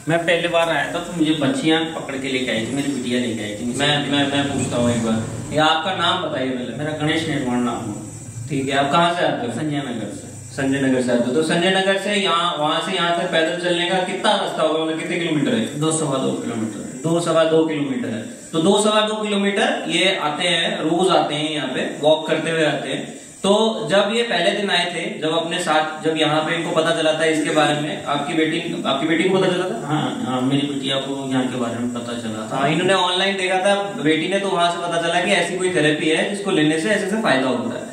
मैं पहले बार आया था तो मुझे बच्चियां पकड़ के लेके आई थी, मेरी बिटिया लेके आई थी। मैं पूछता हूँ एक बार, ये आपका नाम बताइए पहले। मेरा गणेश निर्माण नाम है। ठीक है, आप कहाँ से आते हो? संजय नगर से। संजय नगर से आते हो, तो संजय नगर से यहाँ वहाँ से यहाँ तक पैदल चलने का कितना रास्ता होगा, मतलब कितने किलोमीटर है? 2-2.25 किलोमीटर है। 2-2.25 किलोमीटर है। तो 2-2.25 किलोमीटर ये आते हैं, रोज आते हैं यहाँ पे, वॉक करते हुए आते हैं। तो जब ये पहले दिन आए थे, जब अपने साथ, जब यहाँ पे इनको पता चला था इसके बारे में, आपकी बेटी को पता चला था? हाँ, मेरी बिटिया को यहाँ के बारे में पता चला था। इन्होंने ऑनलाइन देखा था बेटी ने, तो वहां से पता चला कि ऐसी कोई थेरेपी है जिसको लेने से ऐसे फायदा होता है।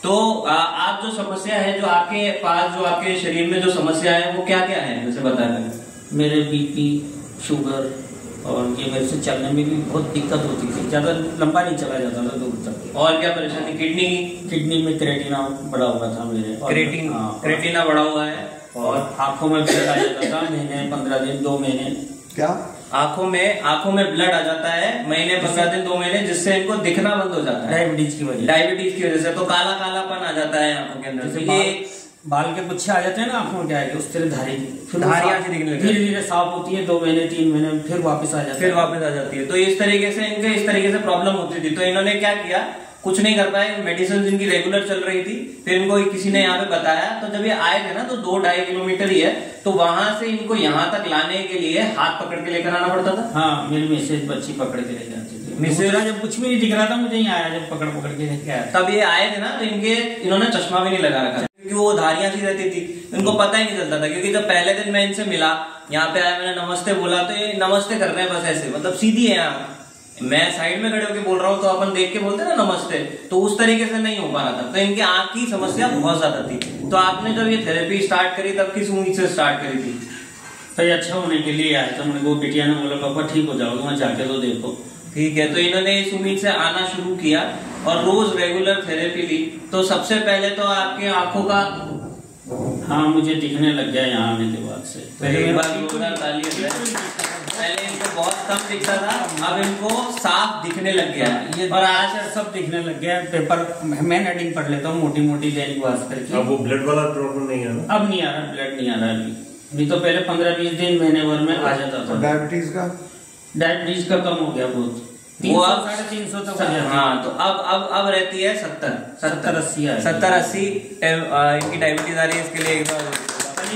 तो आप जो समस्या है, जो आपके पास, जो आपके शरीर में जो समस्या है, वो क्या क्या है, जैसे बता रहे हैं? मेरे बीपी, शुगर, और ये मेरे से चलने में भी बहुत दिक्कत होती थी, ज्यादा लंबा नहीं चला जाता था दूर तक। और क्या परेशानी? किडनी में क्रेटिना बढ़ा हुआ था मेरे। क्रेटिना बढ़ा हुआ है, और आंखों में ब्लड आ जाता था महीने 15 दिन 2 महीने। क्या? आंखों में ब्लड आ जाता है महीने 15 दिन 2 महीने, जिससे इनको दिखना बंद हो जाता है डायबिटीज की वजह से। तो काला कालापन आ जाता है आंखों के अंदर। ये बाल के गुच्छे आ जाते हैं ना आंखों के आगे, उस तरह धारियां से दिखने लगती है। धीरे धीरे साफ होती है, 2 महीने 3 महीने फिर वापस आ जाती है। तो इस तरीके से इनके इस तरीके से प्रॉब्लम होती थी। तो इन्होंने क्या किया, कुछ नहीं कर पाए, मेडिसिन इनकी रेगुलर चल रही थी। फिर इनको किसी ने यहाँ पे बताया, तो जब ये आए थे ना, तो 2-2.5 किलोमीटर ही है, तो वहां से इनको यहाँ तक लाने के लिए हाथ पकड़ के लेकर आना पड़ता था। हाँ, मेरी मिसेज बच्ची पकड़ के लेकर आती थी। मिसेज जब कुछ भी नहीं दिख रहा था मुझे, ही आया जब पकड़ के लेके आया, तब ये आए थे ना, तो इन्होंने चश्मा भी नहीं लगा रखा, क्योंकि वो धारियां सी रहती थी, इनको पता ही नहीं चलता था। क्योंकि जब पहले दिन मैं इनसे मिला, यहाँ पे आया, मैंने नमस्ते बोला, तो ये नमस्ते कर रहे हैं बस ऐसे, मतलब सीधी है। यहाँ मैं साइड में खड़े होकर बोल रहा हूँ, तो अपन देख के बोलते हैं ना नमस्ते, तो उस तरीके से नहीं हो पा रहा था। तो इनकी आंख की समस्या बहुत ज्यादा थी। तो आपने जब ये थेरेपी स्टार्ट करी, तब किस उम्मीद से स्टार्ट करी थी? तो ये अच्छा होने के लिए आया था। वो बिटिया ने बोला पापा ठीक हो जाओगे, वहां जाके तो देखो। ठीक है, तो इन्होंने इस उम्मीद से आना शुरू किया और रोज रेगुलर थेरेपी ली। तो सबसे पहले तो आपके आंखों का, हाँ, मुझे दिखने लग गया यहाँ आने के बाद से। पहले इनको बहुत कम दिखता था, अब इनको साफ दिखने लग गया ये, और आज सब दिखने लग गया। पेपर मैं हेडिंग पढ़ लेता हूँ मोटी मोटी दैनिक भास्कर की। अब वो ब्लड वाला प्रॉब्लम नहीं है ना? अब नहीं आ रहा, ब्लड नहीं आ रहा अभी। नहीं तो पहले 15-20 दिन महीने भर में आ जाता था। डायबिटीज का कम हो गया बहुत, 300-350 तक हो जाती। हाँ, तो अब रहती है 70-80। इनकी डायबिटीज आ रही है, इसके लिए एक बार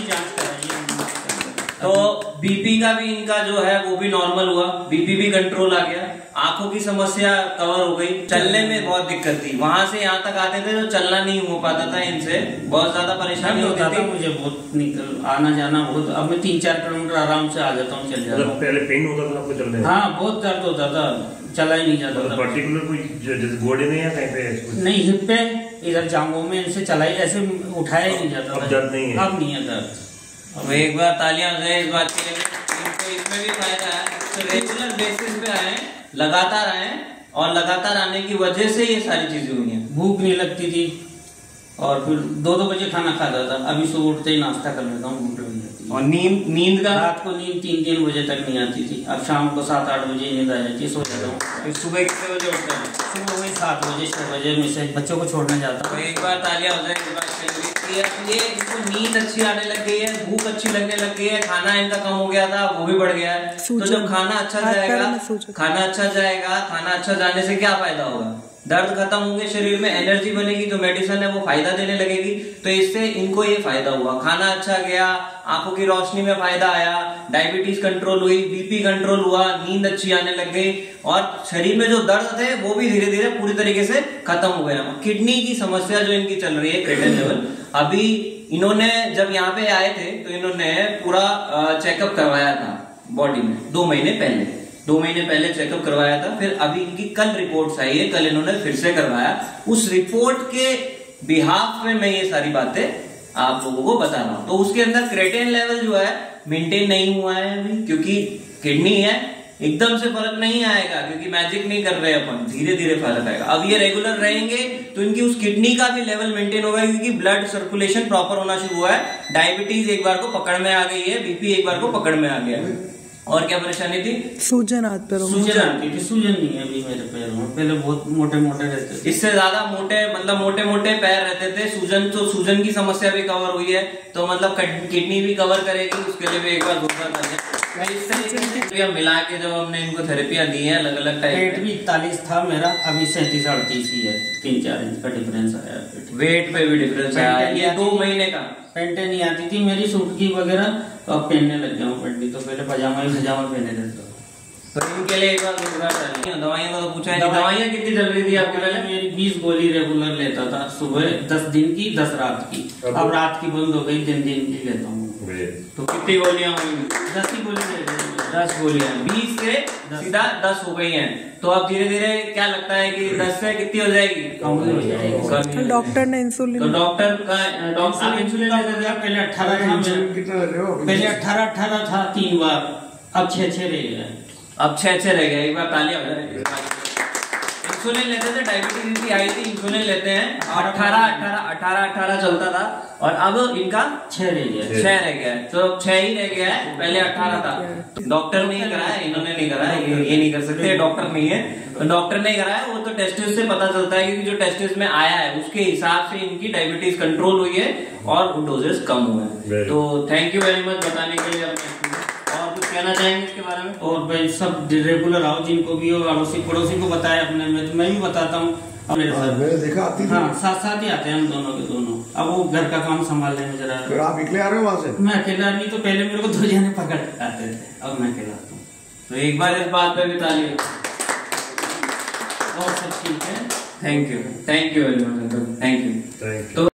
जांच कराइए। तो बीपी का भी इनका जो है वो भी नॉर्मल हुआ, बीपी भी कंट्रोल आ गया। आंखों की समस्या कवर हो गई। चलने में बहुत दिक्कत थी, वहां से यहाँ तक आते थे तो चलना नहीं हो पाता था, इनसे बहुत ज्यादा परेशानी होती थी मुझे, बहुत आना जाना बहुत। अब मैं 3-4 किलोमीटर आराम से आ जाता हूँ, चल जाता हूँ। पहले पेन होता था आपको चलने में? हाँ, बहुत दर्द होता था, चला ही नहीं जाता था। पर्टिकुलर कोई जैसे गोडे में या कहीं पे? नहीं, हिप पे, इधर जांघों में इनसे चलाई, ऐसे उठाया ही नहीं जाता था। अब दर्द नहीं है? अब नहीं है दर्द। अब एक बार तालियां हो जाए इस बात के लिए। इनको इसमें भी फायदा है। तो रेगुलर बेसिस पे आए, लगातार आए, और लगातार आने की वजह से ये सारी चीजें हुई हैं। भूख नहीं लगती थी, और फिर 2-2 बजे खाना खाता था। अभी सुबह उठते ही नाश्ता कर लेता हूँ, भूख लग जाती है। और नींद का, रात को नींद 3-3 बजे तक नहीं आती थी। अब शाम को 7-8 बजे नींद आ जाती है, सो जाता हूँ। सुबह कितने बजे उठते हैं? सुबह वही 7 बजे 6 बजे में से बच्चों को छोड़ने जाता हूँ। एक बार तालियां हो जाए इस बात के लिए। ये इसको नींद अच्छी आने लग गई है, भूख अच्छी लगने लग गई है, खाना इनका कम हो गया था, वो भी बढ़ गया है। तो जब खाना अच्छा जाएगा, खाना अच्छा जाने से क्या फायदा होगा? दर्द खत्म होंगे, शरीर में एनर्जी बनेगी, जो मेडिसिन है वो फायदा देने लगेगी। तो इससे इनको ये फायदा हुआ, खाना अच्छा गया, आंखों की रोशनी में फायदा आया, डायबिटीज कंट्रोल हुई, बीपी कंट्रोल हुआ, नींद अच्छी आने लग गई, और शरीर में जो दर्द थे वो भी धीरे धीरे पूरी तरीके से खत्म हो गया। किडनी की समस्या जो इनकी चल रही है, क्रेटिन लेवल, अभी इन्होंने जब यहाँ पे आए थे तो इन्होंने पूरा चेकअप करवाया था बॉडी में। 2 महीने पहले चेकअप करवाया था। फिर अभी इनकी कल रिपोर्ट्स आई है, कल इन्होंने फिर से करवाया। उस रिपोर्ट के बिहाफ में मैं ये सारी बातें आप लोगों को बता रहा हूं। तो उसके अंदर क्रेटिन लेवल जो है मेंटेन नहीं हुआ है अभी, क्योंकि किडनी है, एकदम से फर्क नहीं आएगा, क्योंकि मैजिक नहीं कर रहे अपन, धीरे धीरे फर्क आएगा। अब ये रेगुलर रहेंगे तो इनकी उस किडनी का भी लेवल मेंटेन होगा, क्योंकि ब्लड सर्कुलेशन प्रॉपर होना शुरू हुआ है। डायबिटीज एक बार को पकड़ में आ गई है, बीपी एक बार को पकड़ में आ गया है। और क्या परेशानी थी? सूजन हाथ पैरों में। सूजन आती थी, सूजन नहीं है अभी मेरे पैरों में, पहले बहुत मोटे मोटे रहते थे। इससे ज्यादा मोटे, मतलब मोटे मोटे पैर रहते थे। सूजन, तो सूजन की समस्या भी कवर हुई है, तो मतलब किडनी भी कवर करेगी, उसके लिए भी एक बार दूसरा इस तरीके से मिला के जब हमने इनको थेरेपियां दी हैं अलग अलग टाइप। वेट भी 41 था मेरा, अभी 37-38 ही है, 3-4 इंच का डिफरेंस आया। वेट पे भी डिफरेंस आया। ये 2 महीने का। पेंटे नहीं आती थी मेरी, सूट की वगैरह, तो अब पहनने लग गया हूँ पेंटी। तो पहले पजामा पहने रहता हूँ। तो इनके लिए एक बार दवाइयाँ का तो पूछा है। दवाइयाँ कितनी चल रही थी आपके? पहले मेरी 20 गोली रेगुलर लेता था, सुबह 10 दिन की, 10 रात की। अब रात की बंद हो गई, 3 दिन की लेता हूँ। तो कितनी गोलियां हुई? 10 ही गोली ले रही हूँ। 10 गोलियां, 20 से सीधा 10 हो गई हैं। तो अब धीरे धीरे क्या लगता है कि 10 से कितनी हो जाएगी? कम हो जाएगी। डॉक्टर ने इंसुलिन, तो डॉक्टर इंसुलिन लेते थे? पहले 18 था, पहले 18 था 3 बार, अब 6 रह गया। अब 6 रह गया। एक बार तालियां हो जाएगी। इंसुलिन लेते थे, डायबिटीज इनकी आई थी, इंसुलिन लेते हैं। 18 चलता था, और अब इनका 6 रह गया। 6 रह गया है। तो 6 ही रह गया है, पहले 18 था। डॉक्टर ने ही कराया, इन्होंने नहीं कराया, ये नहीं कर सकते, डॉक्टर नहीं है। तो डॉक्टर ने कराया, वो तो टेस्टिस से पता चलता है, क्योंकि जो टेस्टिस में आया है उसके हिसाब से इनकी डायबिटीज कंट्रोल हुई है और डोजेस कम हुए हैं। तो थैंक यू वेरी मच बताने के लिए। और कुछ कहना चाहेंगे इसके बारे में? और भाई सब रेगुलर आओ, जिनको भी हो, अड़ोसी पड़ोसी को बताया अपने में, तो मैं भी बताता हूँ। मैंने देखा आती थी। हाँ, साथ ही आते हैं हम दोनों के दोनों। अब वो घर का काम संभालने में जरा। फिर आप अकेले आ रहे हो वहाँ से? मैं अकेला नहीं, तो पहले मेरे को 2 जने पकड़ आते थे, अब मैं अकेला आता हूँ। तो एक बार इस बात पे भी तालियां। और सब ठीक है। Thank you very much. Thank you. तो